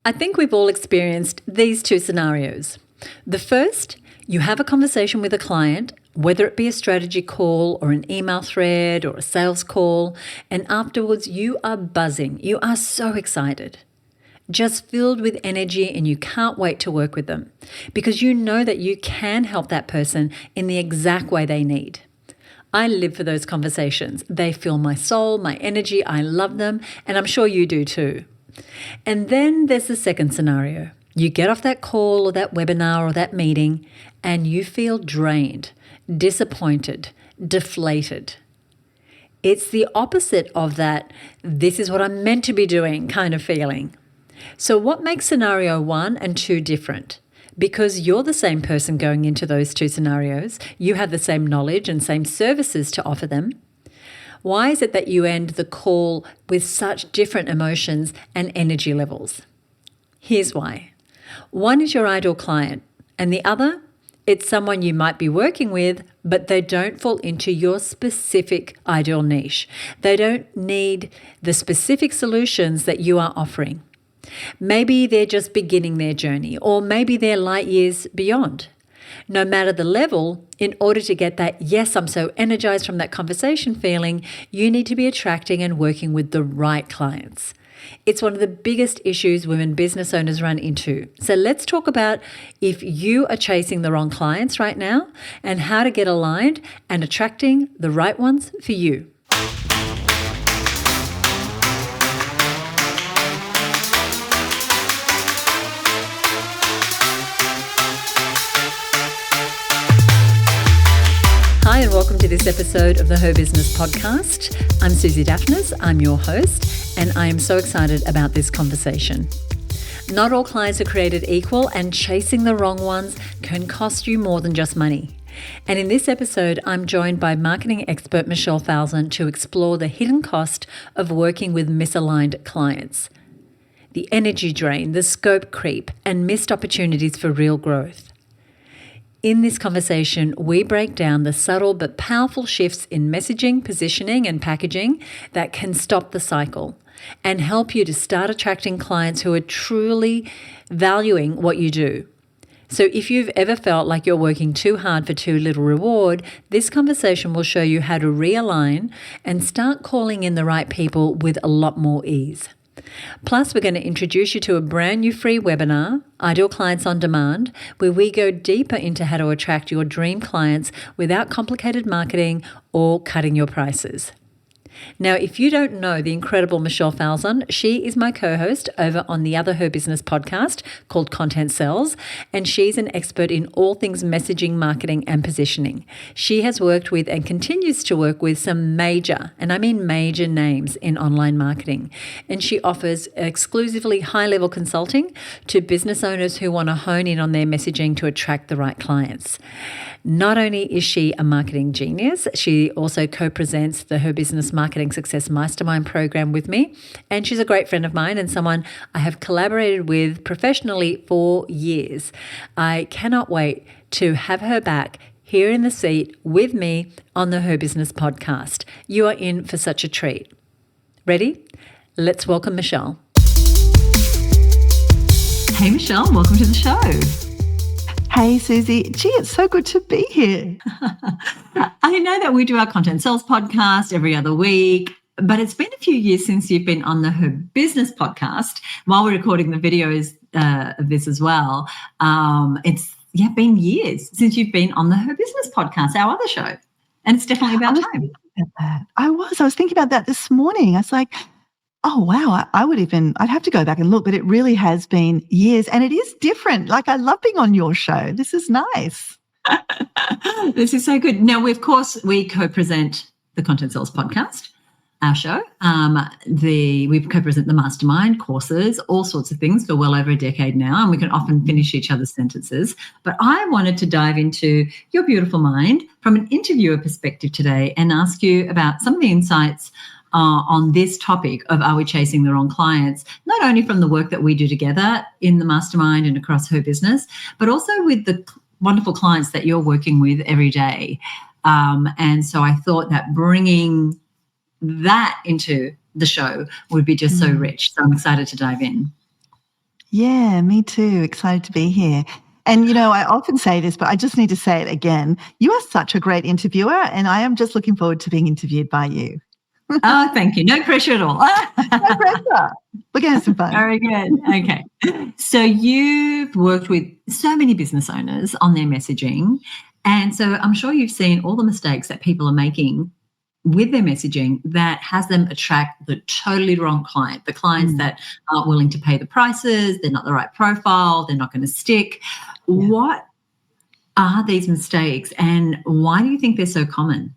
I think we've all experienced these two scenarios. The first, you have a conversation with a client, whether it be a strategy call or an email thread or a sales call, and afterwards you are buzzing. You are so excited, just filled with energy, and you can't wait to work with them because you know that you can help that person in the exact way they need. I live for those conversations. They fill my soul, my energy. I love them, and I'm sure you do too. And then there's the second scenario. You get off that call or that webinar or that meeting and you feel drained, disappointed, deflated. It's the opposite of that, this is what I'm meant to be doing kind of feeling. So what makes scenario 1 and 2 different? Because you're the same person going into those two scenarios, you have the same knowledge and same services to offer them. Why is it that you end the call with such different emotions and energy levels? Here's why. One is your ideal client, and the other, it's someone you might be working with, but they don't fall into your specific ideal niche. They don't need the specific solutions that you are offering. Maybe they're just beginning their journey, or maybe they're light years beyond. No matter the level, in order to get that, yes, I'm so energized from that conversation feeling, you need to be attracting and working with the right clients. It's one of the biggest issues women business owners run into. So let's talk about if you are chasing the wrong clients right now and how to get aligned and attracting the right ones for you. Hi, and welcome to this episode of the Her Business Podcast. I'm Susie Daphnis, I'm your host, and I am so excited about this conversation. Not all clients are created equal, and chasing the wrong ones can cost you more than just money. And in this episode, I'm joined by marketing expert Michelle Falzon to explore the hidden cost of working with misaligned clients, the energy drain, the scope creep, and missed opportunities for real growth. In this conversation, we break down the subtle but powerful shifts in messaging, positioning, and packaging that can stop the cycle and help you to start attracting clients who are truly valuing what you do. So if you've ever felt like you're working too hard for too little reward, this conversation will show you how to realign and start calling in the right people with a lot more ease. Plus, we're going to introduce you to a brand new free webinar, Ideal Clients on Demand, where we go deeper into how to attract your dream clients without complicated marketing or cutting your prices. Now, if you don't know the incredible Michelle Falzon, she is my co-host over on the other Her Business podcast called Content Sells, and she's an expert in all things messaging, marketing, and positioning. She has worked with and continues to work with some major, and I mean major names in online marketing, and she offers exclusively high-level consulting to business owners who want to hone in on their messaging to attract the right clients. Not only is she a marketing genius, she also co-presents the Her Business Marketing Success Mastermind program with me. And she's a great friend of mine and someone I have collaborated with professionally for years. I cannot wait to have her back here in the seat with me on the Her Business podcast. You are in for such a treat. Ready? Let's welcome Michelle. Hey, Michelle, welcome to the show. Hey, Susie. Gee, it's so good to be here. I know that we do our Content Sells podcast every other week, but it's been a few years since you've been on the Her Business podcast. While we're recording the videos of this as well, it's been years since you've been on the Her Business podcast, our other show. And it's definitely about time. I was thinking about that this morning. I was like, oh, wow, I'd have to go back and look, but it really has been years and it is different. Like, I love being on your show. This is nice. This is so good. Now, we co-present the Content Sells podcast, our show. We co-present the mastermind courses, all sorts of things for well over a decade now, and we can often finish each other's sentences. But I wanted to dive into your beautiful mind from an interviewer perspective today and ask you about some of the insights on this topic of are we chasing the wrong clients, not only from the work that we do together in the mastermind and across Her Business, but also with the wonderful clients that you're working with every day. And so I thought that bringing that into the show would be just so rich. So I'm excited to dive in. Yeah, me too. Excited to be here. And, I often say this, but I just need to say it again. You are such a great interviewer, and I am just looking forward to being interviewed by you. Oh, thank you. No pressure at all. No pressure. We're going to have some fun. Very good. Okay. So you've worked with so many business owners on their messaging. And so I'm sure you've seen all the mistakes that people are making with their messaging that has them attract the totally wrong client, the clients that aren't willing to pay the prices, they're not the right profile, they're not going to stick. Yeah. What are these mistakes and why do you think they're so common?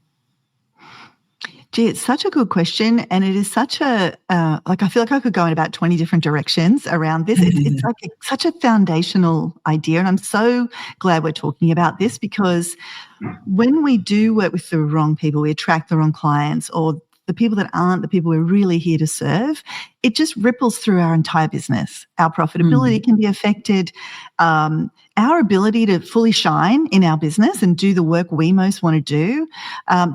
Gee, it's such a good question, and it is such a I feel like I could go in about 20 different directions around this. It's like such a foundational idea, and I'm so glad we're talking about this because when we do work with the wrong people, we attract the wrong clients, or the people that aren't the people we're really here to serve, it just ripples through our entire business. Our profitability can be affected. Our ability to fully shine in our business and do the work we most want to do,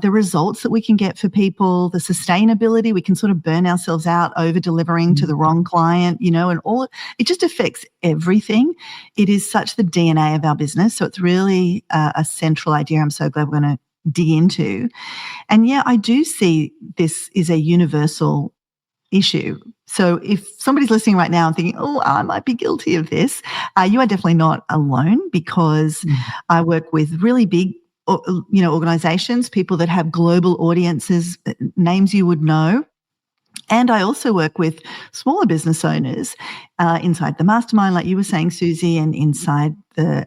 the results that we can get for people, the sustainability, we can sort of burn ourselves out over delivering to the wrong client, and it just affects everything. It is such the DNA of our business. So it's really a central idea I'm so glad we're going to dig into. And yeah, I do see this is a universal issue. So if somebody's listening right now and thinking, oh, I might be guilty of this, you are definitely not alone because I work with really big, organizations, people that have global audiences, names you would know. And I also work with smaller business owners inside the mastermind, like you were saying, Susie, and inside the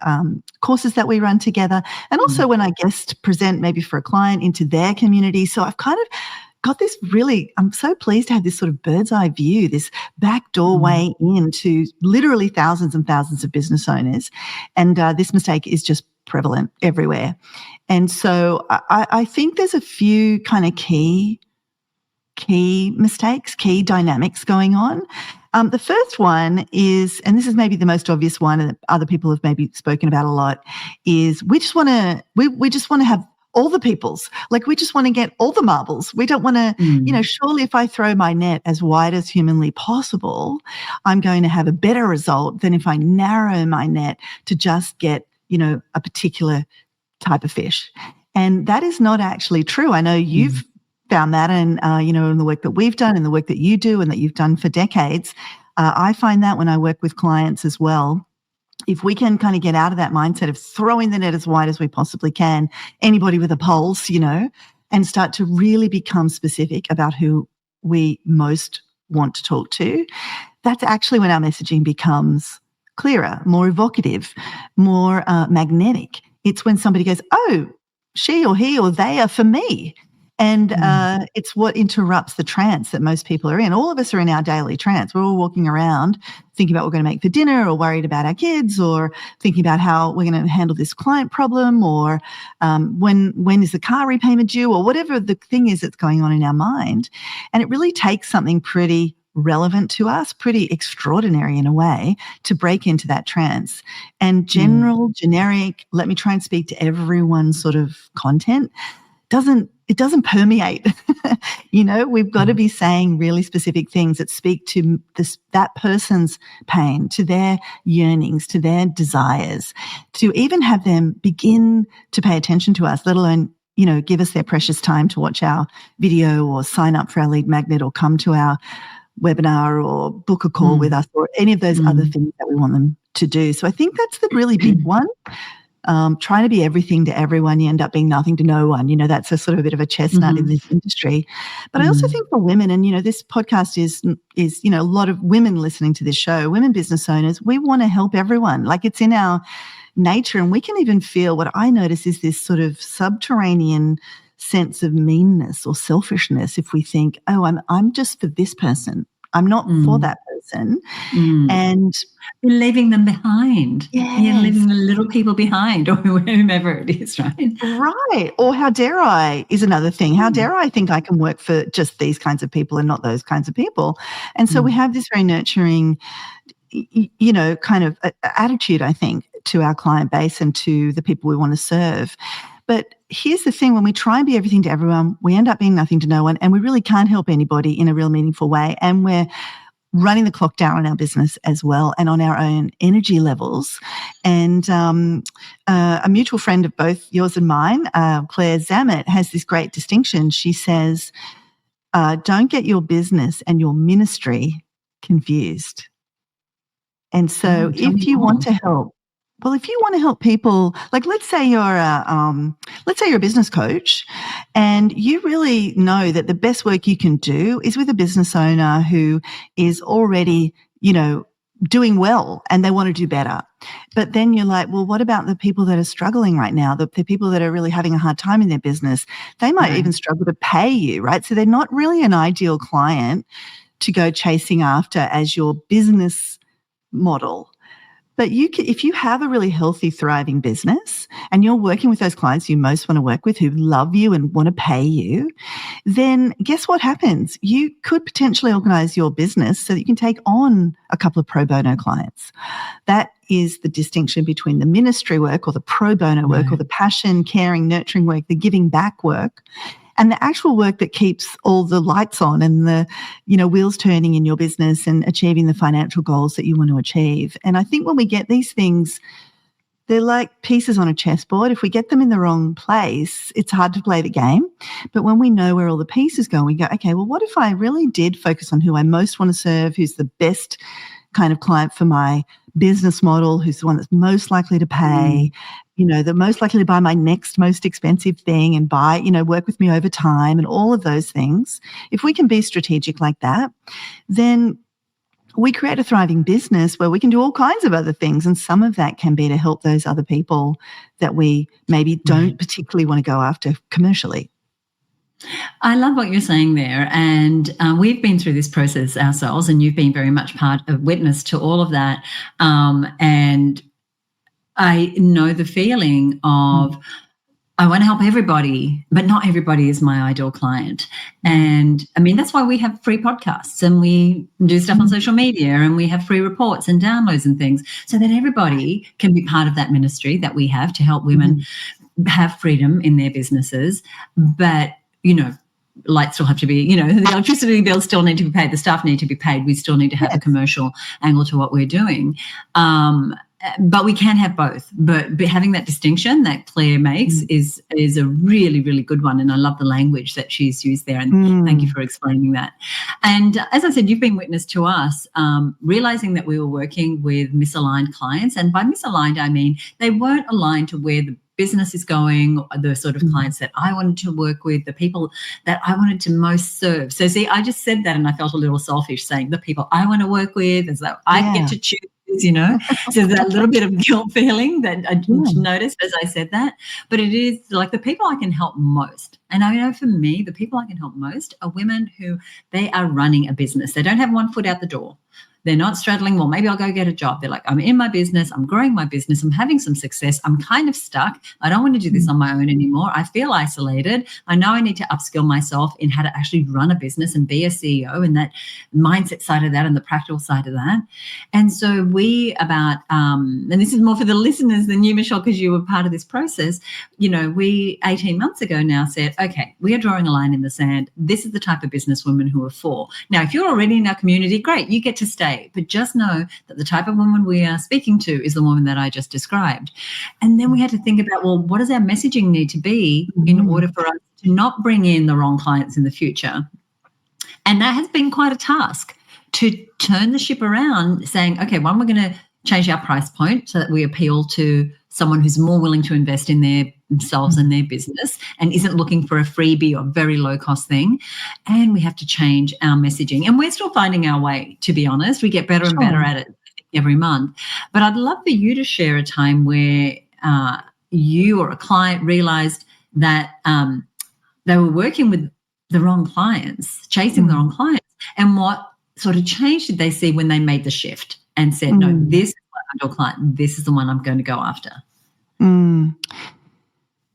courses that we run together. And also when I guest present maybe for a client into their community. So I've kind of got this I'm so pleased to have this sort of bird's eye view, this back doorway into literally thousands and thousands of business owners. And this mistake is just prevalent everywhere. And so I think there's a few kind of key mistakes, key dynamics going on. The first one is, and this is maybe the most obvious one and other people have maybe spoken about a lot, is we just want to have all the peoples. Like we just want to get all the marbles. We don't want to, surely if I throw my net as wide as humanly possible, I'm going to have a better result than if I narrow my net to just get, a particular type of fish. And that is not actually true. I know you've found that and, in the work that we've done and the work that you do and that you've done for decades. I find that when I work with clients as well, if we can kind of get out of that mindset of throwing the net as wide as we possibly can, anybody with a pulse, and start to really become specific about who we most want to talk to, that's actually when our messaging becomes clearer, more evocative, more magnetic. It's when somebody goes, oh, she or he or they are for me. And it's what interrupts the trance that most people are in. All of us are in our daily trance. We're all walking around thinking about what we're going to make for dinner or worried about our kids or thinking about how we're going to handle this client problem or when is the car repayment due or whatever the thing is that's going on in our mind. And it really takes something pretty relevant to us, pretty extraordinary in a way, to break into that trance. And generic, let me try and speak to everyone sort of content doesn't permeate. We've got to be saying really specific things that speak to that person's pain, to their yearnings, to their desires, to even have them begin to pay attention to us, let alone, give us their precious time to watch our video or sign up for our lead magnet or come to our webinar or book a call with us or any of those other things that we want them to do. So I think that's the really big one. Trying to be everything to everyone, you end up being nothing to no one. That's a sort of a bit of a chestnut in this industry. But I also think for women, and, this podcast is, a lot of women listening to this show, women business owners, we want to help everyone. Like it's in our nature. And we can even feel what I notice is this sort of subterranean sense of meanness or selfishness if we think, oh, I'm just for this person. I'm not for that person. And you're leaving them behind. Yes. You're leaving the little people behind or whomever it is, right? Right. Or how dare I is another thing. How dare I think I can work for just these kinds of people and not those kinds of people? And so we have this very nurturing, kind of attitude, I think, to our client base and to the people we want to serve. But here's the thing, when we try and be everything to everyone, we end up being nothing to no one, and we really can't help anybody in a real meaningful way. And we're running the clock down on our business as well and on our own energy levels. And a mutual friend of both yours and mine, Claire Zammit, has this great distinction. She says, don't get your business and your ministry confused. And so if you want to help, if you want to help people, like let's say you're a business coach and you really know that the best work you can do is with a business owner who is already, doing well and they want to do better. But then you're like, well, what about the people that are struggling right now? The people that are really having a hard time in their business, they might even struggle to pay you, right? So they're not really an ideal client to go chasing after as your business model. But if you have a really healthy, thriving business and you're working with those clients you most want to work with who love you and want to pay you, then guess what happens? You could potentially organize your business so that you can take on a couple of pro bono clients. That is the distinction between the ministry work or the pro bono work or the passion, caring, nurturing work, the giving back work, and the actual work that keeps all the lights on and the, wheels turning in your business and achieving the financial goals that you want to achieve. And I think when we get these things, they're like pieces on a chessboard. If we get them in the wrong place, it's hard to play the game. But when we know where all the pieces go, we go, okay, well, what if I really did focus on who I most want to serve, who's the best kind of client for my business model, who's the one that's most likely to pay, the most likely to buy my next most expensive thing and buy, work with me over time and all of those things. If we can be strategic like that, then we create a thriving business where we can do all kinds of other things. And some of that can be to help those other people that we maybe don't particularly want to go after commercially. I love what you're saying there. And we've been through this process ourselves, and you've been very much part of witness to all of that. And I know the feeling of I want to help everybody, but not everybody is my ideal client. And I mean, that's why we have free podcasts and we do stuff on social media and we have free reports and downloads and things so that everybody can be part of that ministry that we have to help women have freedom in their businesses. But lights still have to be, the electricity bills still need to be paid, the staff need to be paid. We still need to have a commercial angle to what we're doing. But we can have both. But having that distinction that Claire makes is a really, really good one. And I love the language that she's used there. And thank you for explaining that. And as I said, you've been witness to us realizing that we were working with misaligned clients. And by misaligned, I mean they weren't aligned to where the business is going, the sort of clients that I wanted to work with, the people that I wanted to most serve. So see, I just said that and I felt a little selfish saying the people I want to work with, as though I get to choose, So that little bit of guilt feeling that I noticed as I said that. But it is like the people I can help most. And I know for me, the people I can help most are women who they are running a business. They don't have one foot out the door. They're not straddling, well, maybe I'll go get a job. They're like, I'm in my business. I'm growing my business. I'm having some success. I'm kind of stuck. I don't want to do this on my own anymore. I feel isolated. I know I need to upskill myself in how to actually run a business and be a CEO and that mindset side of that and the practical side of that. And so and this is more for the listeners than you, Michelle, because you were part of this process. We 18 months ago now said, okay, we are drawing a line in the sand. This is the type of businesswoman who are for. Now, if you're already in our community, great, you get to stay. But just know that the type of woman we are speaking to is the woman that I just described. And then we had to think about, well, what does our messaging need to be in order for us to not bring in the wrong clients in the future? And that has been quite a task to turn the ship around, saying, okay, one, we're going to change our price point so that we appeal to someone who's more willing to invest in themselves and their business and isn't looking for a freebie or very low-cost thing. And we have to change our messaging. And we're still finding our way, to be honest. We get better and better at it every month. But I'd love for you to share a time where you or a client realized that they were working with the wrong clients, chasing the wrong clients, and what sort of change did they see when they made the shift and said, no, this is my ideal client, this is the one I'm going to go after?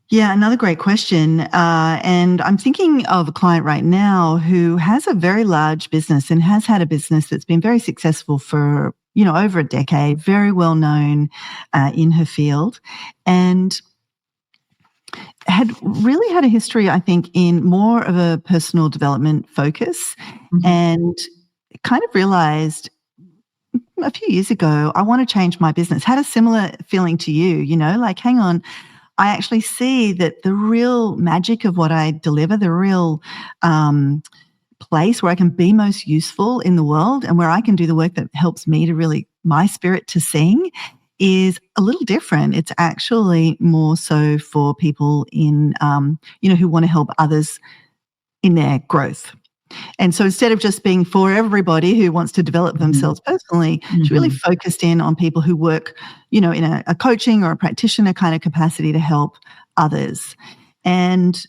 Yeah, another great question. And I'm thinking of a client right now who has a very large business and has had a business that's been very successful for, over a decade, very well known in her field, and had really had a history, I think, in more of a personal development focus. And kind of realized a few years ago, I want to change my business. Had a similar feeling to you, like, hang on, I actually see that the real magic of what I deliver, the real place where I can be most useful in the world and where I can do the work that helps me to really, my spirit to sing, is a little different. It's actually more so for people in, who want to help others in their growth. And so instead of just being for everybody who wants to develop themselves personally, she really focused in on people who work, in a coaching or a practitioner kind of capacity to help others. And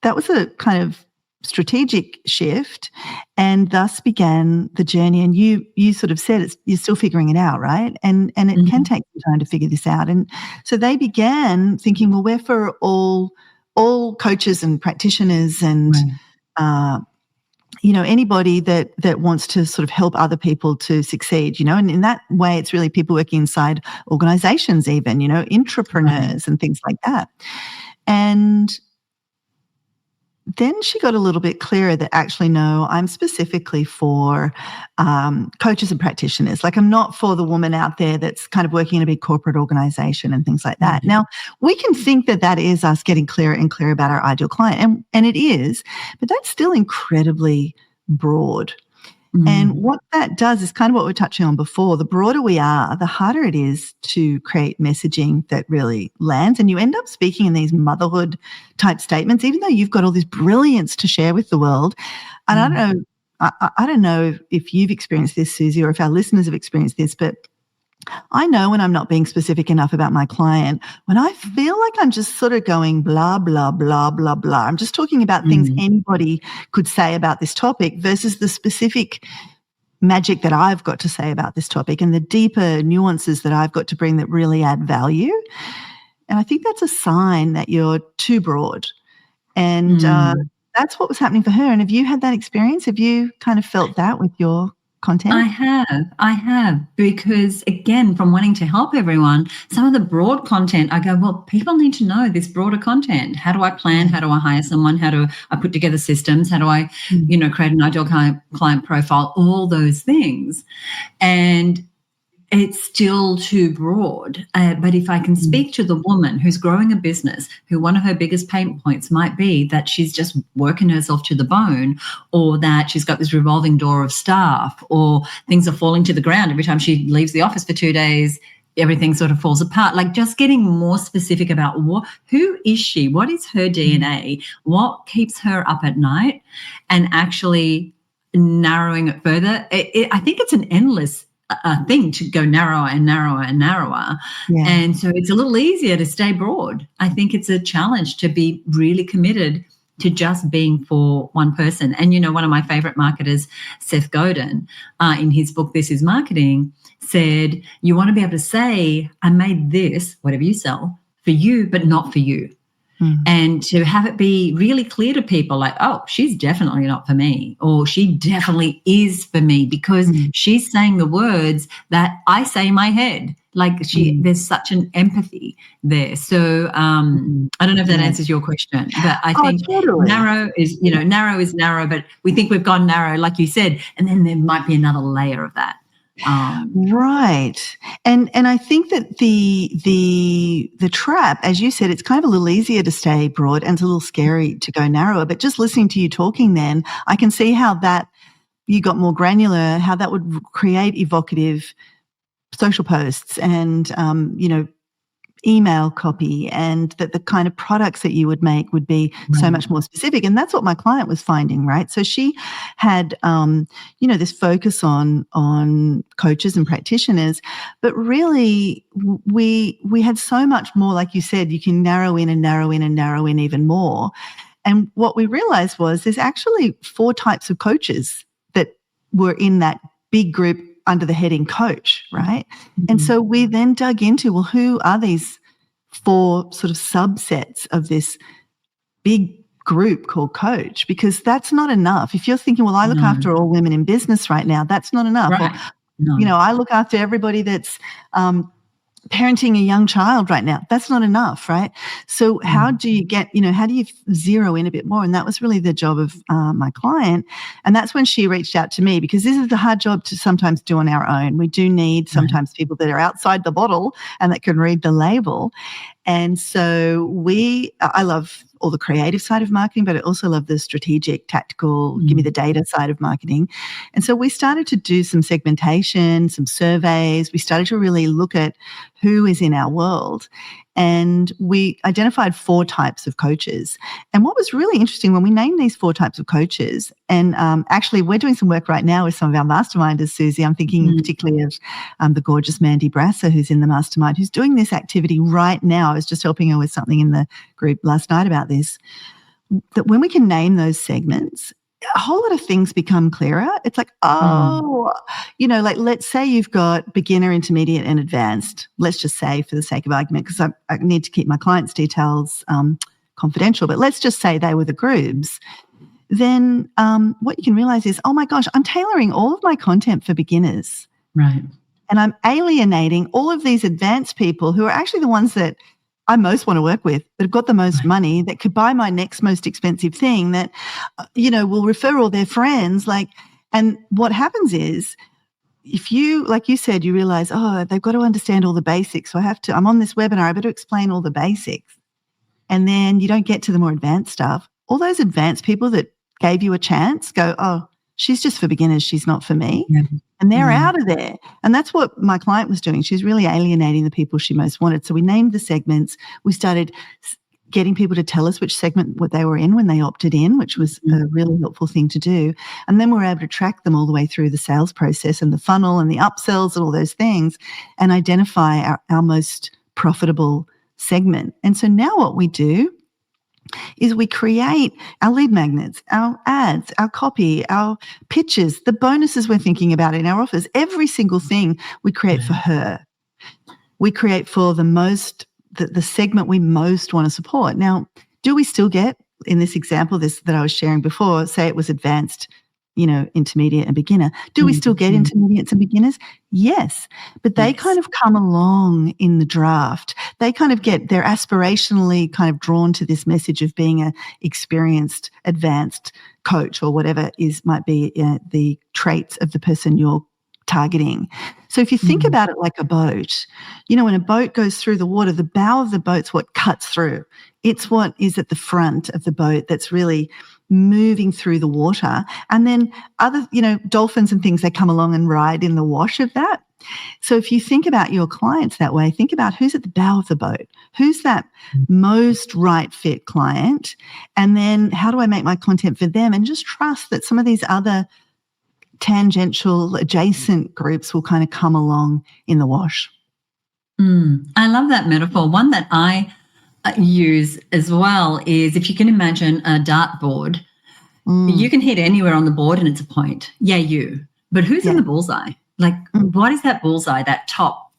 that was a kind of strategic shift, and thus began the journey. And you sort of said you're still figuring it out, right? And it can take some time to figure this out. And so they began thinking, well, we're for all coaches and practitioners and anybody that wants to sort of help other people to succeed, and in that way, it's really people working inside organizations, even, intrapreneurs and things like that. And then she got a little bit clearer that actually, no, I'm specifically for coaches and practitioners. Like, I'm not for the woman out there that's kind of working in a big corporate organization and things like that. Now, we can think that is us getting clearer and clearer about our ideal client, and it is, but that's still incredibly broad. And what that does is kind of what we were touching on before. The broader we are, the harder it is to create messaging that really lands. And you end up speaking in these motherhood type statements, even though you've got all this brilliance to share with the world. And I don't know if you've experienced this, Susie, or if our listeners have experienced this, but I know when I'm not being specific enough about my client, when I feel like I'm just sort of going blah, blah, blah, blah, blah. I'm just talking about things anybody could say about this topic versus the specific magic that I've got to say about this topic and the deeper nuances that I've got to bring that really add value. And I think that's a sign that you're too broad. And that's what was happening for her. And have you had that experience? Have you kind of felt that with your content? I have, because again, from wanting to help everyone, some of the broad content, I go, well, people need to know this broader content. How do I plan? How do I hire someone? How do I put together systems? How do I, create an ideal client profile? All those things. And it's still too broad. But if I can speak to the woman who's growing a business, who one of her biggest pain points might be that she's just working herself to the bone, or that she's got this revolving door of staff, or things are falling to the ground every time she leaves the office for 2 days, everything sort of falls apart. Like, just getting more specific about who is she? What is her DNA? What keeps her up at night? And actually narrowing it further. I think it's an endless thing to go narrower and narrower and narrower. Yeah. And so it's a little easier to stay broad. I think it's a challenge to be really committed to just being for one person. And, one of my favorite marketers, Seth Godin, in his book, This is Marketing, said, you want to be able to say, I made this, whatever you sell, for you, but not for you. And to have it be really clear to people, like, oh, she's definitely not for me, or she definitely is for me, because she's saying the words that I say in my head. Like, there's such an empathy there. So I don't know if that answers your question, but I think totally. Narrow is narrow, but we think we've gone narrow, like you said, and then there might be another layer of that. Right. And I think that the trap, as you said, it's kind of a little easier to stay broad and it's a little scary to go narrower. But just listening to you talking then, I can see how that you got more granular, how that would create evocative social posts and, email copy, and that the kind of products that you would make would be so much more specific. And that's what my client was finding, right? So she had, this focus on coaches and practitioners, but really we had so much more, like you said, you can narrow in and narrow in and narrow in even more. And what we realized was there's actually 4 types of coaches that were in that big group under the heading coach, right? And so we then dug into, well, who are these 4 sort of subsets of this big group called coach? Because that's not enough. If you're thinking, well, I look after all women in business right now, that's not enough. Right. Or, I look after everybody that's parenting a young child right now. That's not enough, right? So how do you get, how do you zero in a bit more? And that was really the job of my client. And that's when she reached out to me, because this is the hard job to sometimes do on our own. We do need sometimes people that are outside the bottle and that can read the label. And so I love all the creative side of marketing, but I also love the strategic, tactical, give me the data side of marketing. And so we started to do some segmentation, some surveys. We started to really look at who is in our world. And we identified 4 types of coaches. And what was really interesting when we named these 4 types of coaches, and actually we're doing some work right now with some of our masterminders, Susie. I'm thinking particularly of the gorgeous Mandy Brasser, who's in the mastermind, who's doing this activity right now. I was just helping her with something in the group last night about this, that when we can name those segments, a whole lot of things become clearer. It's like, like let's say you've got beginner, intermediate, and advanced. Let's just say, for the sake of argument, because I need to keep my clients' details confidential, but let's just say they were the groups. Then what you can realize is, oh my gosh, I'm tailoring all of my content for beginners. Right. And I'm alienating all of these advanced people who are actually the ones that I most want to work with, that have got the most money, that could buy my next most expensive thing, that, will refer all their friends. And what happens is, if you, like you said, you realize, they've got to understand all the basics. So I'm on this webinar, I better explain all the basics. And then you don't get to the more advanced stuff. All those advanced people that gave you a chance go, oh, she's just for beginners, she's not for me. Yeah. And they're out of there. And that's what my client was doing. She was really alienating the people she most wanted. So we named the segments. We started getting people to tell us which segment what they were in when they opted in, which was a really helpful thing to do. And then we were able to track them all the way through the sales process and the funnel and the upsells and all those things, and identify our most profitable segment. And so now what we do is we create our lead magnets, our ads, our copy, our pitches, the bonuses we're thinking about in our offers. Every single thing we create for her. We create for the segment we most want to support. Now, do we still get, in this example, that I was sharing before, say it was advanced, intermediate and beginner. Do we still get intermediates and beginners? Yes, but they kind of come along in the draft. They're aspirationally kind of drawn to this message of being a experienced, advanced coach, or whatever might be the traits of the person you're targeting. So if you think about it like a boat, when a boat goes through the water, the bow of the boat's what cuts through. It's what is at the front of the boat that's really moving through the water. And then other, dolphins and things, they come along and ride in the wash of that. So if you think about your clients that way, think about who's at the bow of the boat, who's that most right fit client, and then how do I make my content for them, and just trust that some of these other tangential adjacent groups will kind of come along in the wash. I love that metaphor. One that I use as well is, if you can imagine a dartboard, you can hit anywhere on the board and it's a point. Yeah, you. But who's in the bullseye? Like, what is that bullseye, that top,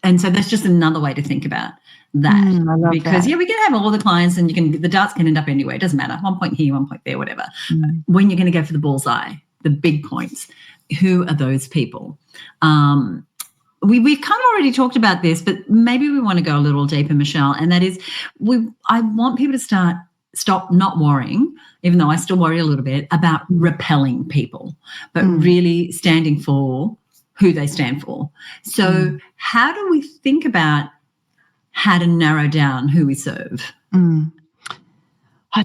And so that's just another way to think about that. I love because that. we can have all the clients, and the darts can end up anywhere. It doesn't matter. 1 point here, 1 point there, whatever. When you're going to go for the bullseye, the big points, who are those people? We've kind of already talked about this, but maybe we want to go a little deeper, Michelle, and that is, I want people to stop not worrying, even though I still worry a little bit, about repelling people, but really standing for who they stand for. So how do we think about how to narrow down who we serve?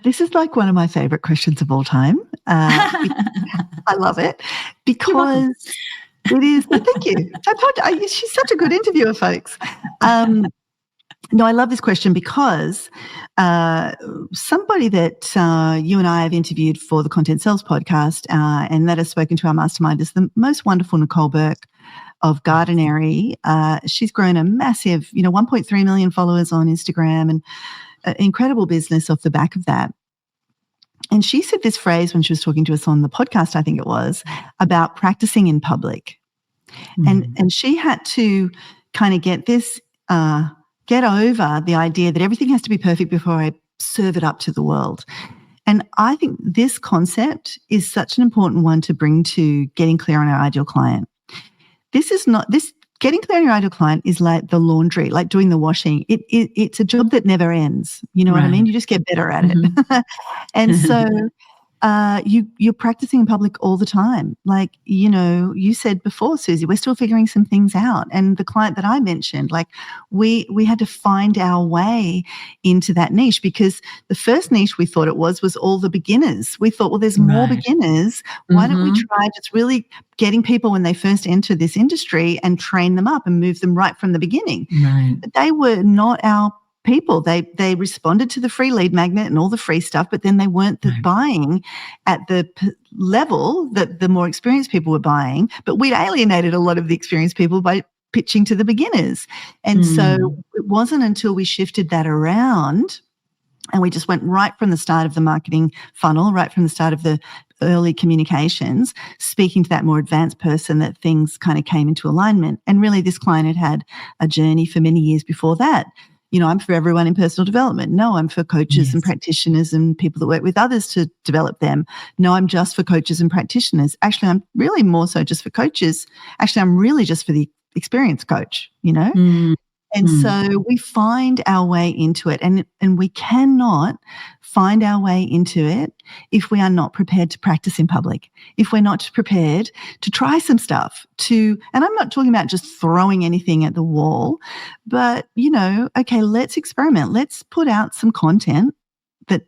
This is like one of my favorite questions of all time. I love it because it is. Thank you. She's such a good interviewer, folks. No, I love this question because somebody that you and I have interviewed for the Content Sales podcast and that has spoken to our mastermind is the most wonderful Nicole Burke of Gardenary. She's grown a massive, 1.3 million followers on Instagram, and incredible business off the back of that. And she said this phrase when she was talking to us on the podcast, I think it was, about practicing in public. And she had to kind of get over the idea that everything has to be perfect before I serve it up to the world. And I think this concept is such an important one to bring to getting clear on our ideal client. This getting clear on your ideal client is like the laundry, like doing the washing. It's a job that never ends. You know what I mean? You just get better at it. And so you're practicing in public all the time. Like, you said before, Susie, we're still figuring some things out. And the client that I mentioned, like we had to find our way into that niche, because the first niche we thought it was all the beginners. We thought, well, there's more beginners. Why don't we try just really getting people when they first enter this industry and train them up and move them right from the beginning? But they were not our people. They responded to the free lead magnet and all the free stuff, but then they weren't buying at the level that the more experienced people were buying. But we'd alienated a lot of the experienced people by pitching to the beginners. And so it wasn't until we shifted that around and we just went right from the start of the marketing funnel, right from the start of the early communications, speaking to that more advanced person, that things kind of came into alignment. And really this client had a journey for many years before that. I'm for everyone in personal development. No, I'm for coaches and practitioners and people that work with others to develop them. No, I'm just for coaches and practitioners. Actually, I'm really more so just for coaches. Actually, I'm really just for the experienced coach, And so we find our way into it, and we cannot find our way into it if we are not prepared to practice in public, if we're not prepared to try some stuff, and I'm not talking about just throwing anything at the wall, but, okay, let's experiment. Let's put out some content that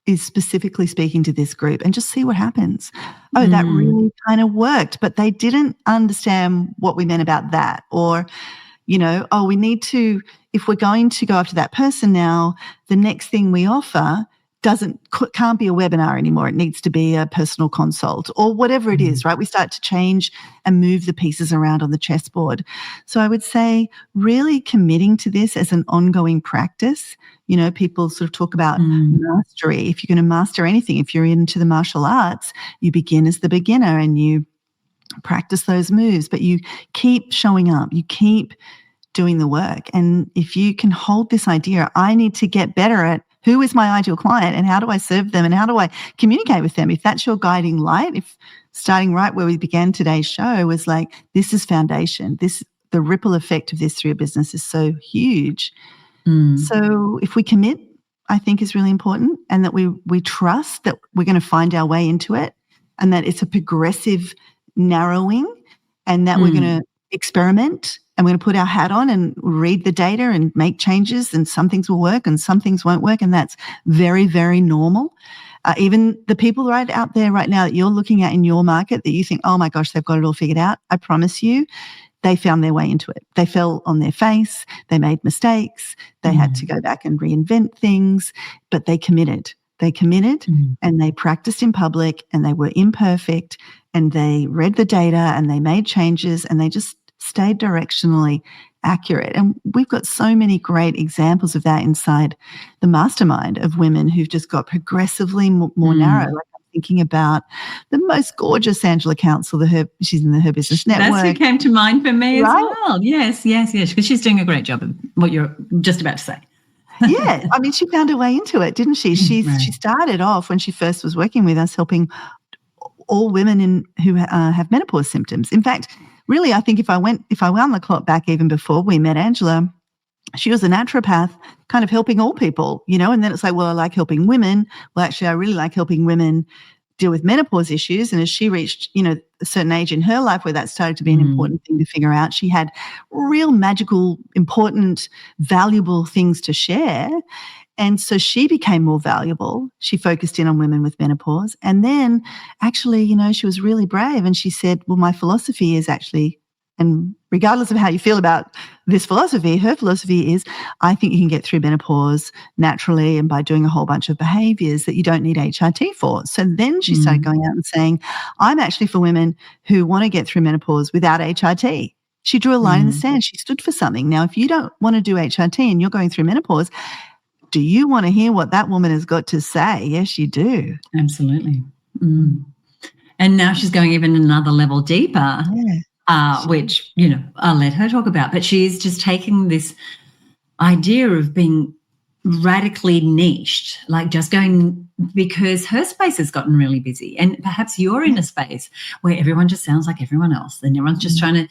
is specifically speaking to this group and just see what happens. Oh, that really kind of worked, but they didn't understand what we meant about that. Or, we need to, if we're going to go after that person now, the next thing we offer can't be a webinar anymore. It needs to be a personal consult or whatever it is, right? We start to change and move the pieces around on the chessboard. So I would say really committing to this as an ongoing practice. People sort of talk about mastery. If you're going to master anything, if you're into the martial arts, you begin as the beginner and you practice those moves, but you keep showing up, you keep doing the work. And if you can hold this idea, I need to get better at who is my ideal client and how do I serve them and how do I communicate with them? If that's your guiding light, if starting right where we began today's show was like, this is foundation, the ripple effect of this through your business is so huge. So if we commit, I think is really important, and that we trust that we're going to find our way into it, and that it's a progressive narrowing, and that we're going to experiment and we're going to put our hat on and read the data and make changes, and some things will work and some things won't work, and that's very, very normal. Even the people right out there right now that you're looking at in your market that you think, oh my gosh, they've got it all figured out, I promise you, they found their way into it. They fell on their face, they made mistakes, they had to go back and reinvent things, but they committed. They committed and they practiced in public, and they were imperfect, and they read the data and they made changes, and they just stayed directionally accurate. And we've got so many great examples of that inside the mastermind of women who've just got progressively more narrow. Like I'm thinking about the most gorgeous Angela Council, she's in the Her Business Network. That's who came to mind for me as well. Yes, because she's doing a great job of what you're just about to say. Yeah, I mean, she found her way into it, didn't she? She started off when she first was working with us, helping all women who have menopause symptoms. In fact, really, I think if I wound the clock back even before we met Angela, she was a naturopath kind of helping all people, and then it's like, well, I like helping women. Well, actually, I really like helping women deal with menopause issues. And as she reached, a certain age in her life where that started to be an important thing to figure out, she had real magical, important, valuable things to share. And so she became more valuable. She focused in on women with menopause. And then actually, she was really brave, and she said, well, my philosophy is actually, and regardless of how you feel about this philosophy, her philosophy is, I think you can get through menopause naturally and by doing a whole bunch of behaviors that you don't need HRT for. So then she started going out and saying, I'm actually for women who want to get through menopause without HRT. She drew a line in the sand. She stood for something. Now, if you don't want to do HRT and you're going through menopause, do you want to hear what that woman has got to say? Yes, you do. Absolutely. And now she's going even another level deeper. Yeah. Which, I'll let her talk about. But she's just taking this idea of being radically niched, like just going, because her space has gotten really busy, and perhaps you're in a space where everyone just sounds like everyone else, and everyone's just trying to,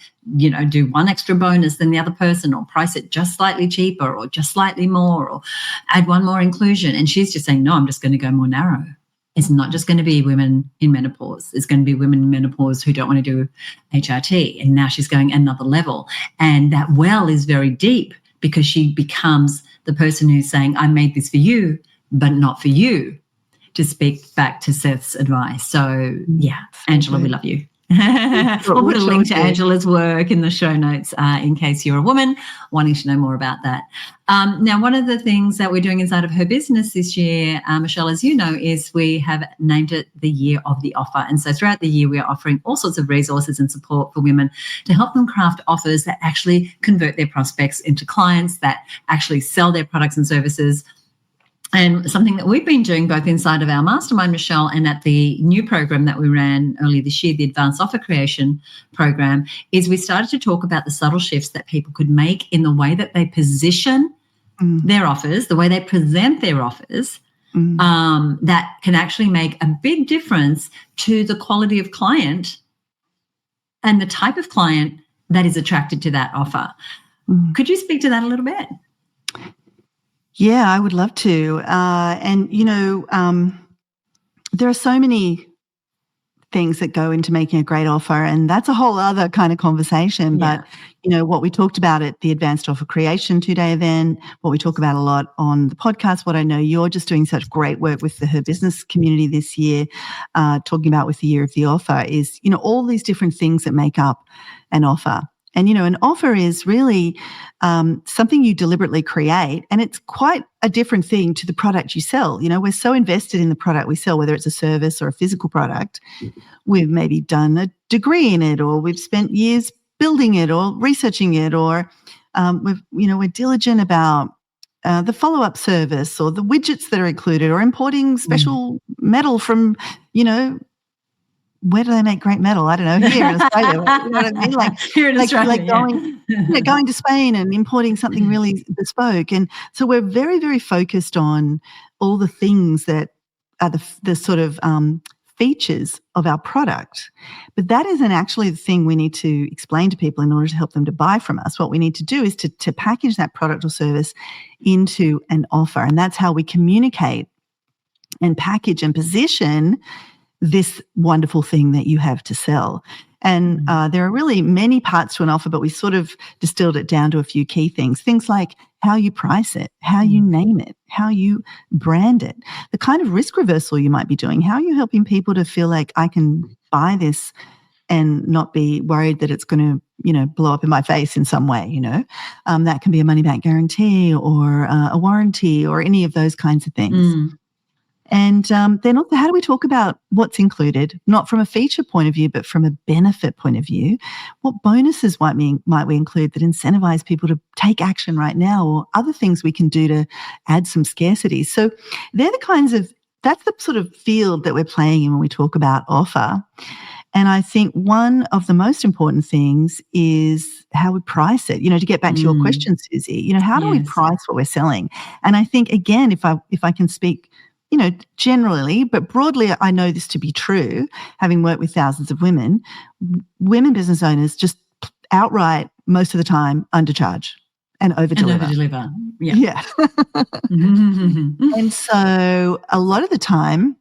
do one extra bonus than the other person, or price it just slightly cheaper or just slightly more, or add one more inclusion. And she's just saying, no, I'm just going to go more narrow. It's not just going to be women in menopause. It's going to be women in menopause who don't want to do HRT. And now she's going another level. And that well is very deep, because she becomes the person who's saying, I made this for you, but not for you, to speak back to Seth's advice. So, yeah, Angela, we love you. We'll put a link to Angela's work in the show notes in case you're a woman wanting to know more about that. Now, one of the things that we're doing inside of her business this year, Michelle, as you know, is we have named it the Year of the Offer. And so throughout the year, we are offering all sorts of resources and support for women to help them craft offers that actually convert their prospects into clients, that actually sell their products and services. And something that we've been doing both inside of our mastermind, Michelle, and at the new program that we ran earlier this year, the Advanced Offer Creation program, is we started to talk about the subtle shifts that people could make in the way that they position their offers, the way they present their offers, that can actually make a big difference to the quality of client and the type of client that is attracted to that offer. Could you speak to that a little bit? Yeah, I would love to. There are so many things that go into making a great offer, and that's a whole other kind of conversation. Yeah. But, what we talked about at the Advanced Offer Creation 2-day event, what we talk about a lot on the podcast, what I know you're just doing such great work with Her Business community this year, talking about with the Year of the Offer, is, all these different things that make up an offer. And, an offer is really something you deliberately create, and it's quite a different thing to the product you sell. We're so invested in the product we sell, whether it's a service or a physical product. We've maybe done a degree in it, or we've spent years building it or researching it, or we're diligent about the follow-up service or the widgets that are included, or importing special metal from, where do they make great metal? I don't know, here in Australia. You know what I mean? Like here in Australia, going to Spain and importing something really bespoke. And so we're very, very focused on all the things that are the sort of features of our product. But that isn't actually the thing we need to explain to people in order to help them to buy from us. What we need to do is to package that product or service into an offer. And that's how we communicate and package and position this wonderful thing that you have to sell. And there are really many parts to an offer, but we sort of distilled it down to a few key things. Things like how you price it, how you name it, how you brand it, the kind of risk reversal you might be doing, how you're helping people to feel like I can buy this and not be worried that it's going to, blow up in my face in some way, That can be a money-back guarantee or a warranty or any of those kinds of things. And then also, how do we talk about what's included, not from a feature point of view, but from a benefit point of view? What bonuses might we include that incentivize people to take action right now, or other things we can do to add some scarcity? So that's the sort of field that we're playing in when we talk about offer. And I think one of the most important things is how we price it, to get back to your question, Susie, how do we price what we're selling? And I think, again, if I can speak generally, but broadly, I know this to be true, having worked with thousands of women business owners just outright, most of the time, undercharge and overdeliver. Yeah. And so a lot of the time,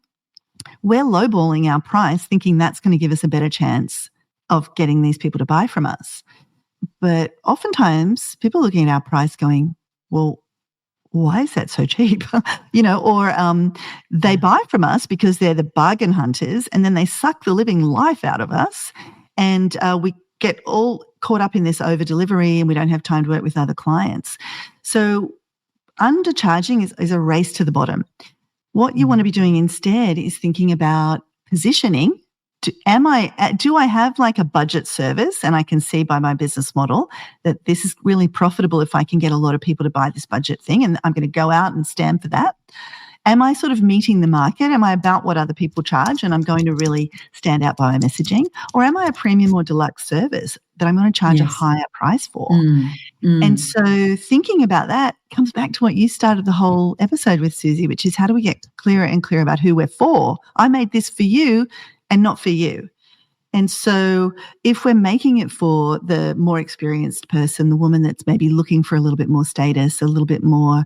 we're lowballing our price, thinking that's going to give us a better chance of getting these people to buy from us. But oftentimes, people are looking at our price going, well, why is that so cheap? Or they buy from us because they're the bargain hunters, and then they suck the living life out of us, and we get all caught up in this over delivery, and we don't have time to work with other clients. So undercharging is a race to the bottom. What you want to be doing instead is thinking about positioning. Do I have like a budget service, and I can see by my business model that this is really profitable if I can get a lot of people to buy this budget thing, and I'm going to go out and stand for that? Am I sort of meeting the market? Am I about what other people charge, and I'm going to really stand out by my messaging? Or am I a premium or deluxe service that I'm going to charge a Yes. higher price for. Mm. And so thinking about that comes back to what you started the whole episode with, Susie, which is how do we get clearer and clearer about who we're for? I made this for you and not for you. And so if we're making it for the more experienced person, the woman that's maybe looking for a little bit more status, a little bit more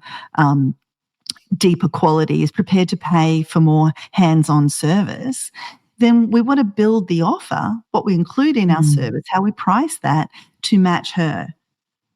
deeper quality, is prepared to pay for more hands-on service, then we want to build the offer, what we include in our service, how we price that to match her.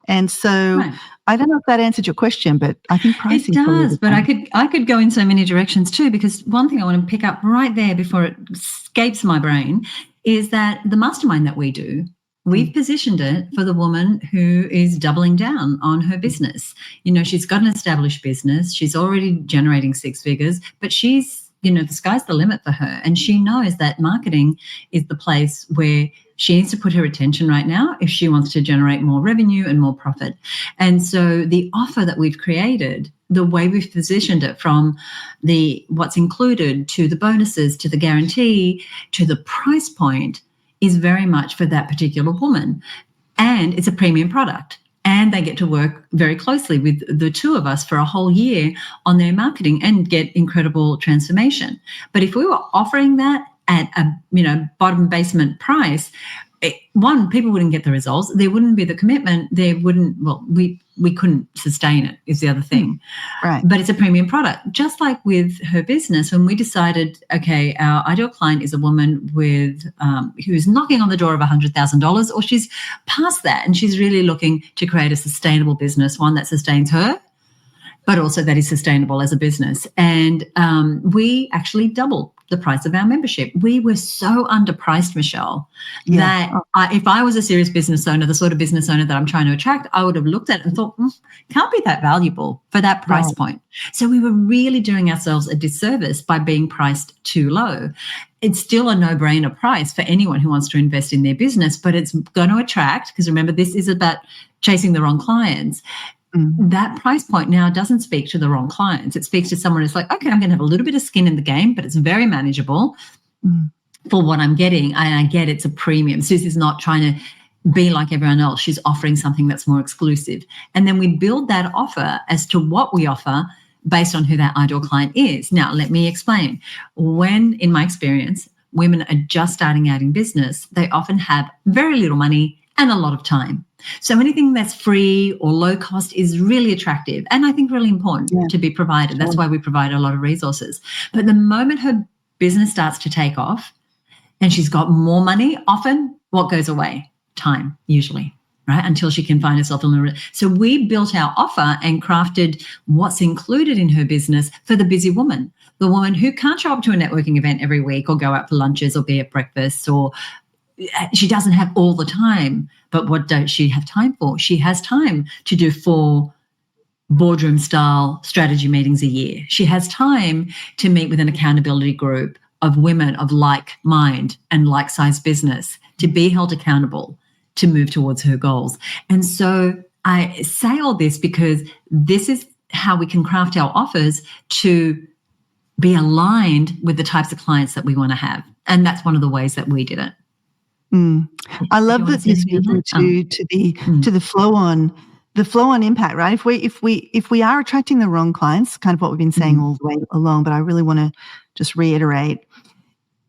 And so I don't know if that answered your question, but I think pricing it does. But I could go in so many directions too, because one thing I want to pick up right there before it escapes my brain is that the mastermind that we do, we've positioned it for the woman who is doubling down on her business. You know, she's got an established business. She's already generating 6 figures, but she's, you know, the sky's the limit for her. And she knows that marketing is the place where she needs to put her attention right now if she wants to generate more revenue and more profit. And so the offer that we've created, the way we've positioned it, from the what's included to the bonuses to the guarantee to the price point, is very much for that particular woman. And it's a premium product. And they get to work very closely with the two of us for a whole year on their marketing and get incredible transformation. But if we were offering that at a, you know, bottom basement price, one, people wouldn't get the results. There wouldn't be the commitment. There wouldn't, well, we couldn't sustain it is the other thing. Right. But it's a premium product. Just like with her business, when we decided, okay, our ideal client is a woman with who's knocking on the door of $100,000, or she's past that and she's really looking to create a sustainable business, one that sustains her, but also that is sustainable as a business. And we actually doubled the price of our membership. We were so underpriced, Michelle, that if I was a serious business owner, the sort of business owner that I'm trying to attract, I would have looked at it and thought, can't be that valuable for that price point. So we were really doing ourselves a disservice by being priced too low. It's still a no-brainer price for anyone who wants to invest in their business, but it's going to attract, because remember, this is about chasing the wrong clients. That price point now doesn't speak to the wrong clients. It speaks to someone who's like, okay, I'm going to have a little bit of skin in the game, but it's very manageable for what I'm getting. And I get it's a premium. Susie's not trying to be like everyone else. She's offering something that's more exclusive. And then we build that offer as to what we offer based on who that ideal client is. Now, let me explain. When, in my experience, women are just starting out in business, they often have very little money and a lot of time. So anything that's free or low cost is really attractive and I think really important to be provided. That's why we provide a lot of resources. But the moment her business starts to take off and she's got more money, often what goes away? Time, usually, right? Until she can find herself in the... So we built our offer and crafted what's included in her business for the busy woman, the woman who can't show up to a networking event every week or go out for lunches or be at breakfast, or she doesn't have all the time. But what does she have time for? She has time to do 4 boardroom-style strategy meetings a year. She has time to meet with an accountability group of women of like mind and like-sized business, to be held accountable, to move towards her goals. And so I say all this because this is how we can craft our offers to be aligned with the types of clients that we want to have. And that's one of the ways that we did it. I love that you're speaking to the flow on impact, right? If we are attracting the wrong clients, kind of what we've been saying all the way along, but I really want to just reiterate,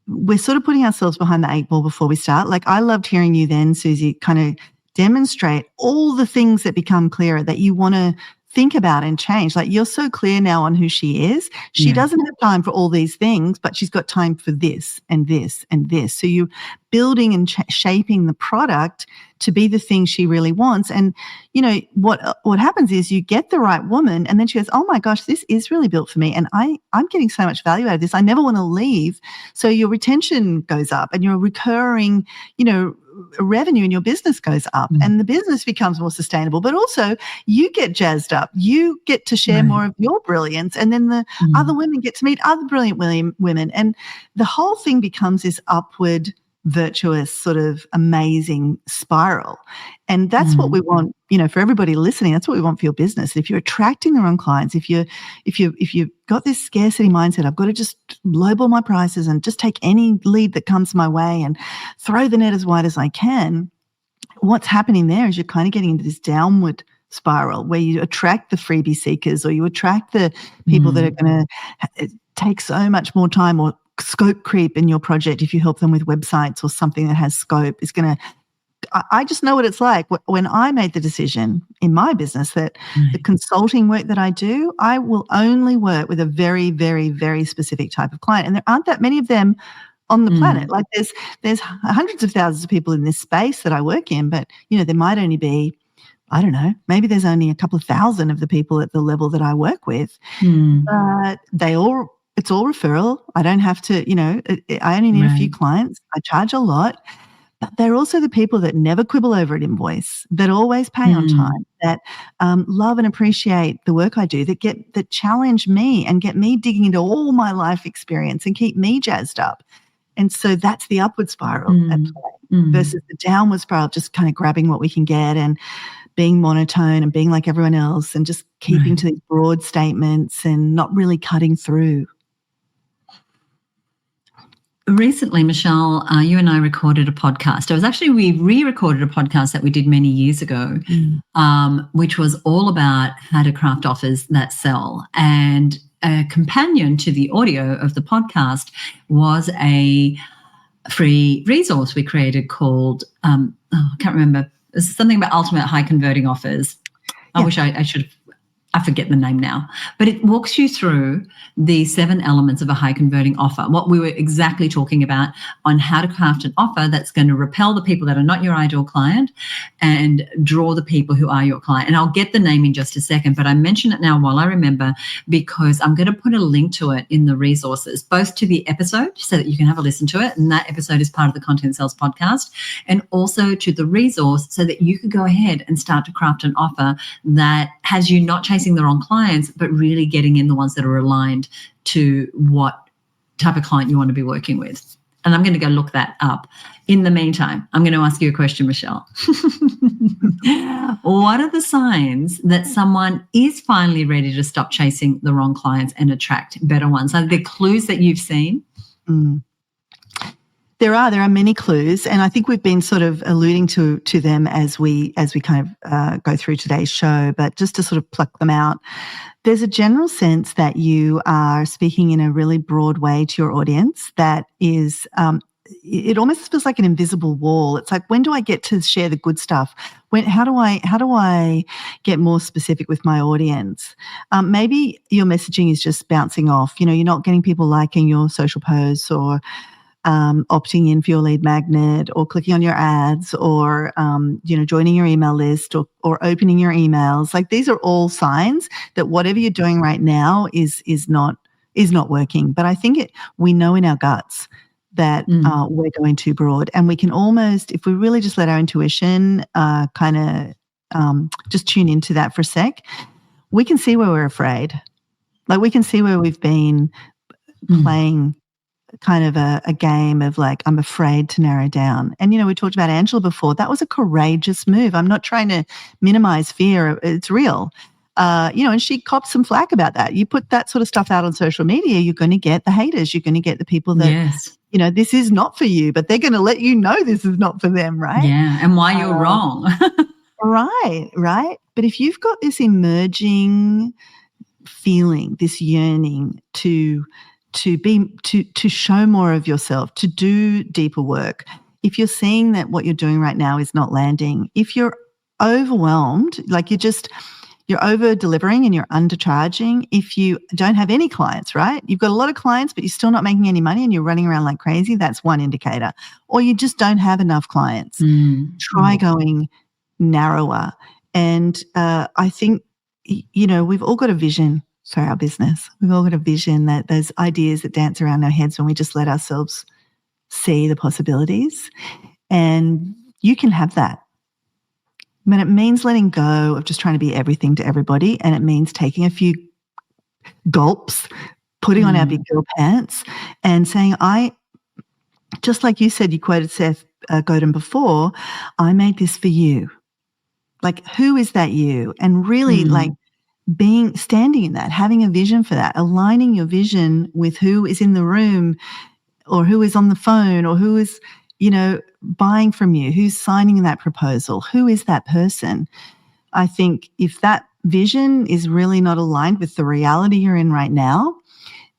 we're sort of putting ourselves behind the 8 ball before we start. Like, I loved hearing you then, Susie, kind of demonstrate all the things that become clearer that you want to think about and change. Like, you're so clear now on who she is. She doesn't have time for all these things, but she's got time for this and this and this. So you're building and shaping the product to be the thing she really wants. And, you know, what happens is you get the right woman and then she goes, oh my gosh, this is really built for me. And I'm getting so much value out of this. I never want to leave. So your retention goes up and your recurring, you know, revenue in your business goes up and the business becomes more sustainable, but also you get jazzed up. You get to share more of your brilliance, and then the other women get to meet other brilliant women. And the whole thing becomes this upward, virtuous, sort of amazing spiral. And that's what we want, you know, for everybody listening. That's what we want for your business. If you're attracting the wrong clients, if you've got this scarcity mindset, I've got to just lowball my prices and just take any lead that comes my way and throw the net as wide as I can, what's happening there is you're kind of getting into this downward spiral where you attract the freebie seekers, or you attract the people that are going to take so much more time, or scope creep in your project. If you help them with websites or something that has scope, is going to, I just know what it's like. When I made the decision in my business that the consulting work that I do, I will only work with a very, very, very specific type of client. And there aren't that many of them on the planet. Like there's hundreds of thousands of people in this space that I work in, but there might only be, I don't know, maybe there's only a couple of thousand of the people at the level that I work with. But it's all referral. I don't have to, I only need a few clients. I charge a lot. But they're also the people that never quibble over an invoice, that always pay on time, that love and appreciate the work I do, that challenge me and get me digging into all my life experience and keep me jazzed up. And so that's the upward spiral at play versus the downward spiral, just kind of grabbing what we can get and being monotone and being like everyone else and just keeping to these broad statements and not really cutting through. Recently, Michelle, you and I recorded a podcast. We re-recorded a podcast that we did many years ago, which was all about how to craft offers that sell. And a companion to the audio of the podcast was a free resource we created called, I can't remember, it's something about ultimate high converting offers. I wish I should have, I forget the name now, but it walks you through the 7 elements of a high converting offer, what we were exactly talking about on how to craft an offer that's going to repel the people that are not your ideal client and draw the people who are your client. And I'll get the name in just a second, but I mention it now while I remember, because I'm going to put a link to it in the resources, both to the episode so that you can have a listen to it. And that episode is part of the Content Sales podcast, and also to the resource so that you could go ahead and start to craft an offer that has you not chasing the wrong clients, but really getting in the ones that are aligned to what type of client you want to be working with. And I'm going to go look that up. In the meantime, I'm going to ask you a question, Michelle. What are the signs that someone is finally ready to stop chasing the wrong clients and attract better ones? Are there clues that you've seen? There are many clues, and I think we've been sort of alluding to them as we kind of go through today's show. But just to sort of pluck them out, there's a general sense that you are speaking in a really broad way to your audience. That is, it almost feels like an invisible wall. It's like, when do I get to share the good stuff? How do I get more specific with my audience? Maybe your messaging is just bouncing off. You're not getting people liking your social posts, or opting in for your lead magnet, or clicking on your ads, or joining your email list, or opening your emails. Like, these are all signs that whatever you're doing right now is not working. But I think we know in our guts that we're going too broad, and we can almost, if we really just let our intuition kind of just tune into that for a sec, we can see where we're afraid. Like, we can see where we've been playing kind of a game of like, I'm afraid to narrow down. And, we talked about Angela before. That was a courageous move. I'm not trying to minimize fear. It's real. And she copped some flack about that. You put that sort of stuff out on social media, you're going to get the haters. You're going to get the people that, this is not for you, but they're going to let you know this is not for them, right? Yeah, and why you're wrong. Right. But if you've got this emerging feeling, this yearning to show more of yourself, to do deeper work, if you're seeing that what you're doing right now is not landing, if you're overwhelmed, like you're over delivering and you're undercharging, if you don't have any clients, right? You've got a lot of clients, but you're still not making any money and you're running around like crazy, that's one indicator. Or you just don't have enough clients. Try going narrower. And I think, we've all got a vision for our business. We've all got a vision, that those ideas that dance around our heads when we just let ourselves see the possibilities. And you can have that. But it means letting go of just trying to be everything to everybody. And it means taking a few gulps, putting on our big girl pants and saying, just like you said, you quoted Seth Godin before, I made this for you. Like, who is that you? And really standing in that, having a vision for that, aligning your vision with who is in the room, or who is on the phone, or who is, buying from you? Who's signing that proposal? Who is that person? I think if that vision is really not aligned with the reality you're in right now,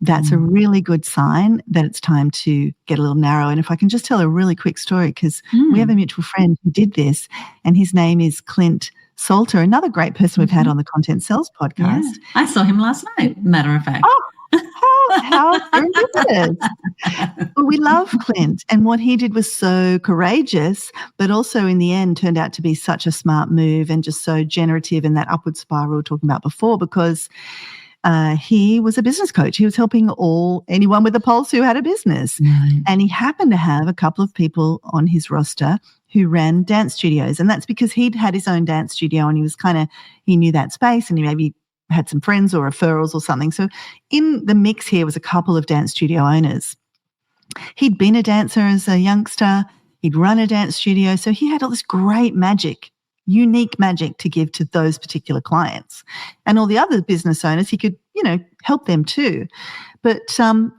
that's a really good sign that it's time to get a little narrow. And if I can just tell a really quick story, because we have a mutual friend who did this, and his name is Clint Salter, another great person we've had on the Content Sales podcast. Yeah. I saw him last night, matter of fact. Oh, how serendipitous. Well, we love Clint, and what he did was so courageous, but also in the end turned out to be such a smart move and just so generative in that upward spiral we were talking about before, because he was a business coach. He was helping anyone with a pulse who had a business. Right. And he happened to have a couple of people on his roster who ran dance studios. And that's because he'd had his own dance studio, and he knew that space, and he maybe had some friends or referrals or something. So in the mix here was a couple of dance studio owners. He'd been a dancer as a youngster. He'd run a dance studio. So he had all this great magic, unique magic to give to those particular clients. And all the other business owners, he could, help them too. But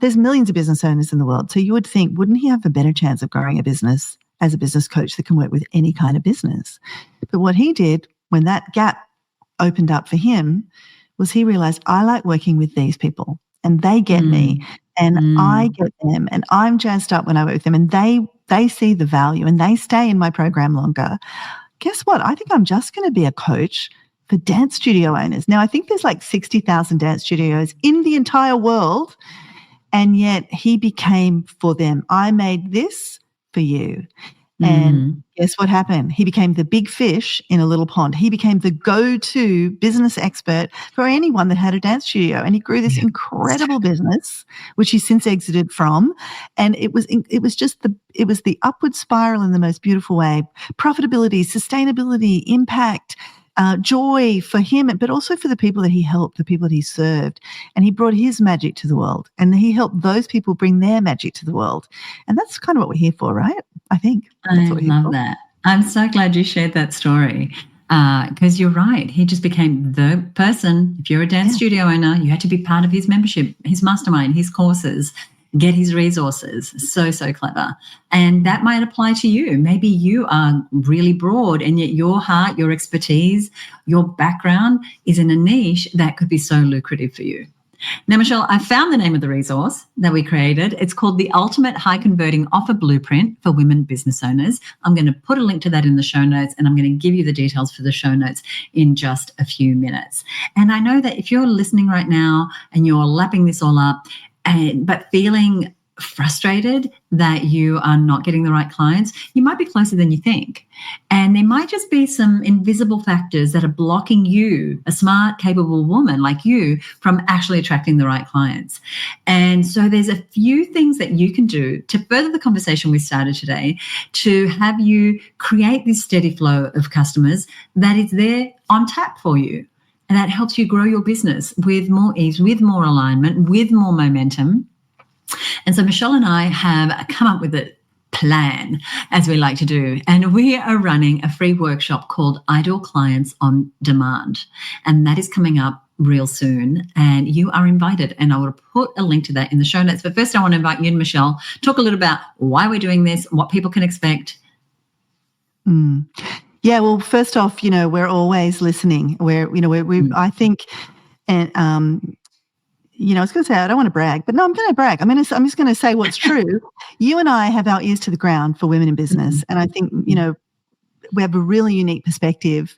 there's millions of business owners in the world. So you would think, wouldn't he have a better chance of growing a business as a business coach that can work with any kind of business? But what he did when that gap opened up for him was he realized, I like working with these people, and they get me, and I get them, and I'm jazzed up when I work with them, and they see the value, and they stay in my program longer. Guess what? I think I'm just going to be a coach for dance studio owners. Now, I think there's like 60,000 dance studios in the entire world, and yet he became for them. I made this for you. And guess what happened? He became the big fish in a little pond. He became the go-to business expert for anyone that had a dance studio. And he grew this incredible business, which he since exited from. And it was the upward spiral in the most beautiful way. Profitability, sustainability, impact, joy for him, but also for the people that he helped, the people that he served. And he brought his magic to the world, and he helped those people bring their magic to the world. And that's kind of what we're here for, right? I think. I love that. I'm so glad you shared that story, because you're right. He just became the person. If you're a dance studio owner, you had to be part of his membership, his mastermind, his courses, get his resources. So, so clever. And that might apply to you. Maybe you are really broad, and yet your heart, your expertise, your background is in a niche that could be so lucrative for you. Now, Michelle, I found the name of the resource that we created. It's called the Ultimate High Converting Offer Blueprint for Women Business Owners. I'm going to put a link to that in the show notes, and I'm going to give you the details for the show notes in just a few minutes. And I know that if you're listening right now and you're lapping this all up, but feeling frustrated that you are not getting the right clients, you might be closer than you think. And there might just be some invisible factors that are blocking you, a smart, capable woman like you, from actually attracting the right clients. And so there's a few things that you can do to further the conversation we started today, to have you create this steady flow of customers that is there on tap for you. And that helps you grow your business with more ease, with more alignment, with more momentum. And so Michelle and I have come up with a plan, as we like to do, and we are running a free workshop called Ideal Clients on Demand. And that is coming up real soon, and you are invited. And I will put a link to that in the show notes. But first, I want to invite you and Michelle, talk a little about why we're doing this, what people can expect. Yeah, well, first off, we're always listening. I think, and I was going to say, I don't want to brag, but no, I'm going to brag. I'm just going to say what's true. You and I have our ears to the ground for women in business. And I think, we have a really unique perspective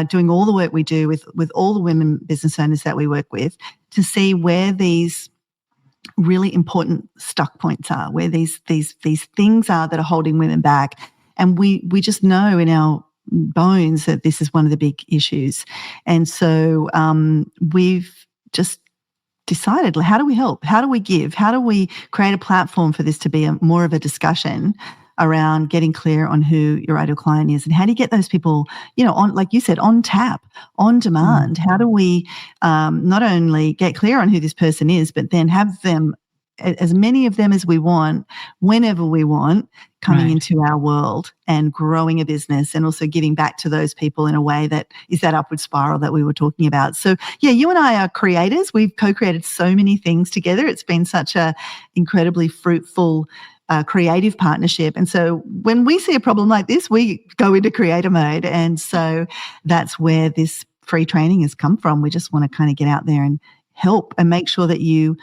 doing all the work we do with all the women business owners that we work with, to see where these really important stuck points are, where these things are that are holding women back. And we just know in our bones that this is one of the big issues. And so we've just decided, how do we help? How do we give? How do we create a platform for this to be more of a discussion around getting clear on who your ideal client is, and how do you get those people, on, like you said, on tap, on demand? How do we not only get clear on who this person is, but then have them, as many of them as we want, whenever we want, coming into our world and growing a business, and also giving back to those people in a way that is that upward spiral that we were talking about. So yeah, you and I are creators. We've co-created so many things together. It's been such a incredibly fruitful creative partnership. And so when we see a problem like this, we go into creator mode. And so that's where this free training has come from. We just want to kind of get out there and help and make sure that you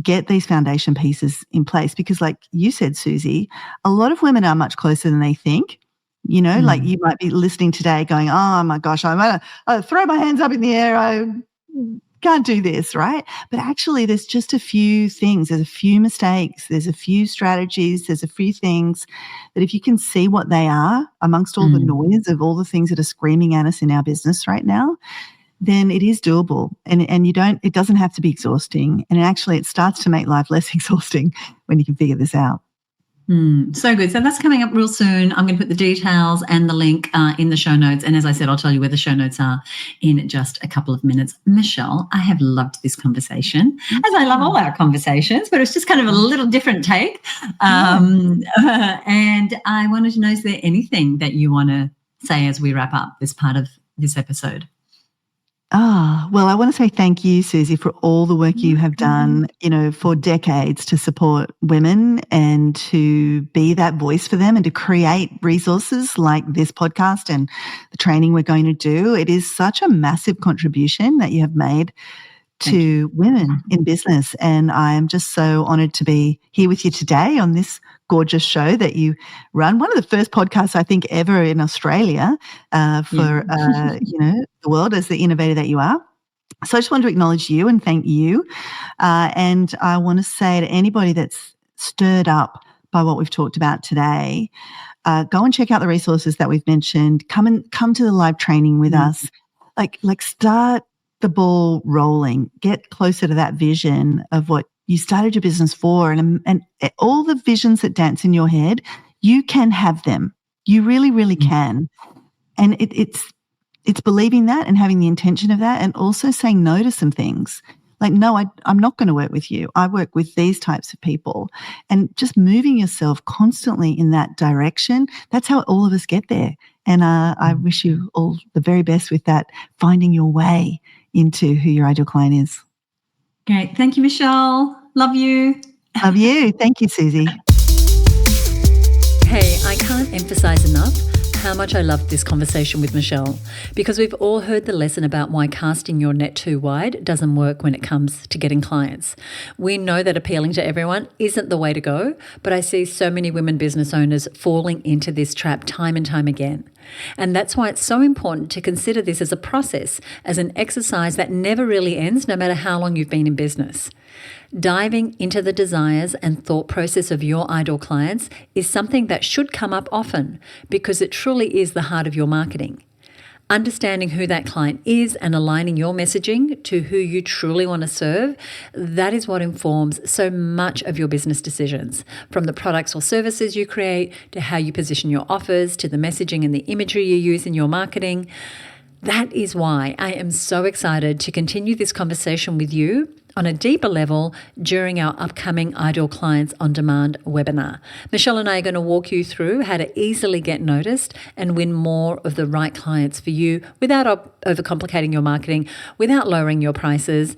get these foundation pieces in place. Because like you said, Susie, a lot of women are much closer than they think. You know, like you might be listening today going, oh my gosh, I'm going to throw my hands up in the air. I can't do this, right? But actually there's just a few things. There's a few mistakes. There's a few strategies. There's a few things that if you can see what they are amongst all the noise of all the things that are screaming at us in our business right now, then it is doable. And it doesn't have to be exhausting. And actually it starts to make life less exhausting when you can figure this out. So good. So that's coming up real soon. I'm going to put the details and the link in the show notes. And as I said, I'll tell you where the show notes are in just a couple of minutes. Michelle, I have loved this conversation, as I love all our conversations, but it's just kind of a little different take. And I wanted to know, is there anything that you want to say as we wrap up this part of this episode? Well, I want to say thank you, Susie, for all the work you have done, you know, for decades to support women and to be that voice for them and to create resources like this podcast and the training we're going to do. It is such a massive contribution that you have made to women in business. And I am just so honored to be here with you today on this gorgeous show that you run. One of the first podcasts, I think, ever in Australia for, you know, the world as the innovator that you are. So I just want to acknowledge you and thank you. And I want to say to anybody that's stirred up by what we've talked about today, go and check out the resources that we've mentioned. Come to the live training with us. Like start the ball rolling. Get closer to that vision of what you started your business for, and all the visions that dance in your head, you can have them. You really, really can. And it's believing that and having the intention of that, and also saying no to some things. Like, no, I'm not going to work with you. I work with these types of people. And just moving yourself constantly in that direction, that's how all of us get there. And I wish you all the very best with that, finding your way into who your ideal client is. Great. Thank you, Michelle. Love you. Love you. Thank you, Susie. Hey, I can't emphasize enough how much I loved this conversation with Michelle, because we've all heard the lesson about why casting your net too wide doesn't work when it comes to getting clients. We know that appealing to everyone isn't the way to go, but I see so many women business owners falling into this trap time and time again. And that's why it's so important to consider this as a process, as an exercise that never really ends, no matter how long you've been in business. Diving into the desires and thought process of your ideal clients is something that should come up often, because it truly is the heart of your marketing. Understanding who that client is and aligning your messaging to who you truly want to serve, that is what informs so much of your business decisions, from the products or services you create to how you position your offers to the messaging and the imagery you use in your marketing. That is why I am so excited to continue this conversation with you on a deeper level during our upcoming Ideal Clients on Demand webinar. Michelle and I are going to walk you through how to easily get noticed and win more of the right clients for you without overcomplicating your marketing, without lowering your prices.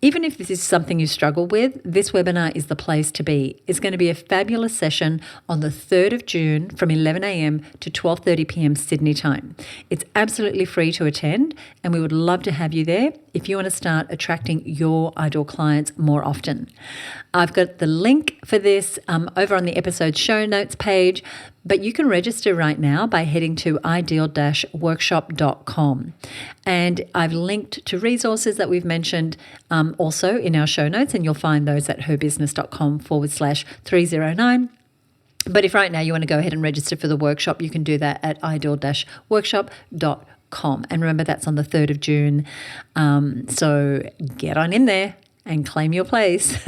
Even if this is something you struggle with, this webinar is the place to be. It's going to be a fabulous session on the 3rd of June from 11 a.m. to 12:30 p.m. Sydney time. It's absolutely free to attend, and we would love to have you there if you want to start attracting your ideal clients more often. I've got the link for this over on the episode show notes page, but you can register right now by heading to ideal-workshop.com. And I've linked to resources that we've mentioned also in our show notes, and you'll find those at herbusiness.com/309. But if right now you want to go ahead and register for the workshop, you can do that at ideal-workshop.com. And remember, that's on the 3rd of June. So get on in there and claim your place.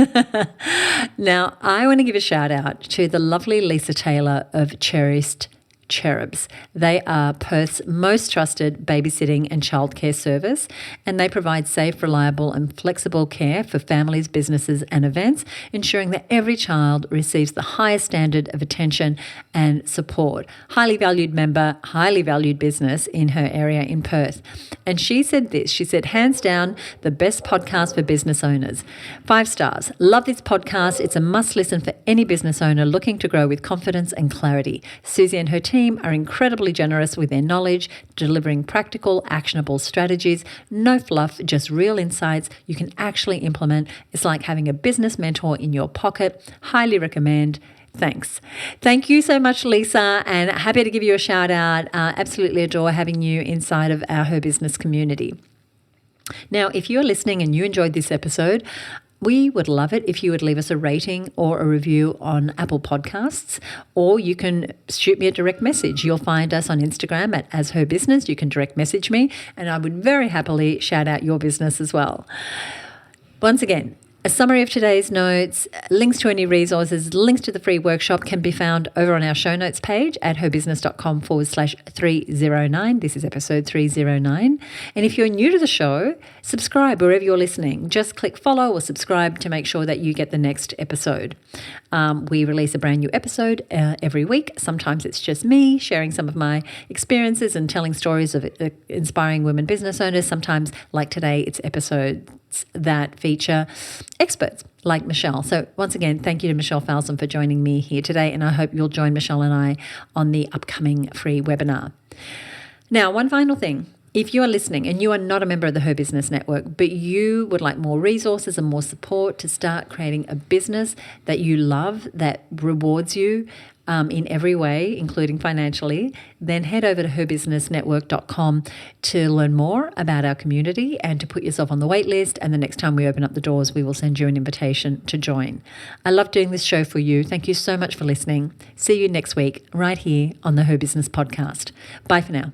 Now, I want to give a shout out to the lovely Lisa Taylor of Cherished Cherubs. They are Perth's most trusted babysitting and childcare service, and they provide safe, reliable and flexible care for families, businesses and events, ensuring that every child receives the highest standard of attention and support. Highly valued member, highly valued business in her area in Perth. And she said this, she said, hands down, the best podcast for business owners. 5 stars. Love this podcast. It's a must listen for any business owner looking to grow with confidence and clarity. Susie and her team are incredibly generous with their knowledge, delivering practical, actionable strategies. No fluff, just real insights you can actually implement. It's like having a business mentor in your pocket. Highly recommend. Thanks. Thank you so much, Lisa, and happy to give you a shout out. Absolutely adore having you inside of our Her Business community. Now, if you're listening and you enjoyed this episode, we would love it if you would leave us a rating or a review on Apple Podcasts, or you can shoot me a direct message. You'll find us on Instagram at As Her Business. You can direct message me, and I would very happily shout out your business as well. Once again, a summary of today's notes, links to any resources, links to the free workshop can be found over on our show notes page at herbusiness.com/309. This is episode 309. And if you're new to the show, subscribe wherever you're listening. Just click follow or subscribe to make sure that you get the next episode. We release a brand new episode every week. Sometimes it's just me sharing some of my experiences and telling stories of inspiring women business owners. Sometimes, like today, it's episodes that feature experts like Michelle. So once again, thank you to Michelle Falzon for joining me here today, and I hope you'll join Michelle and I on the upcoming free webinar. Now, one final thing. If you are listening and you are not a member of the Her Business Network, but you would like more resources and more support to start creating a business that you love, that rewards you in every way, including financially, then head over to herbusinessnetwork.com to learn more about our community and to put yourself on the wait list. And the next time we open up the doors, we will send you an invitation to join. I love doing this show for you. Thank you so much for listening. See you next week right here on the Her Business Podcast. Bye for now.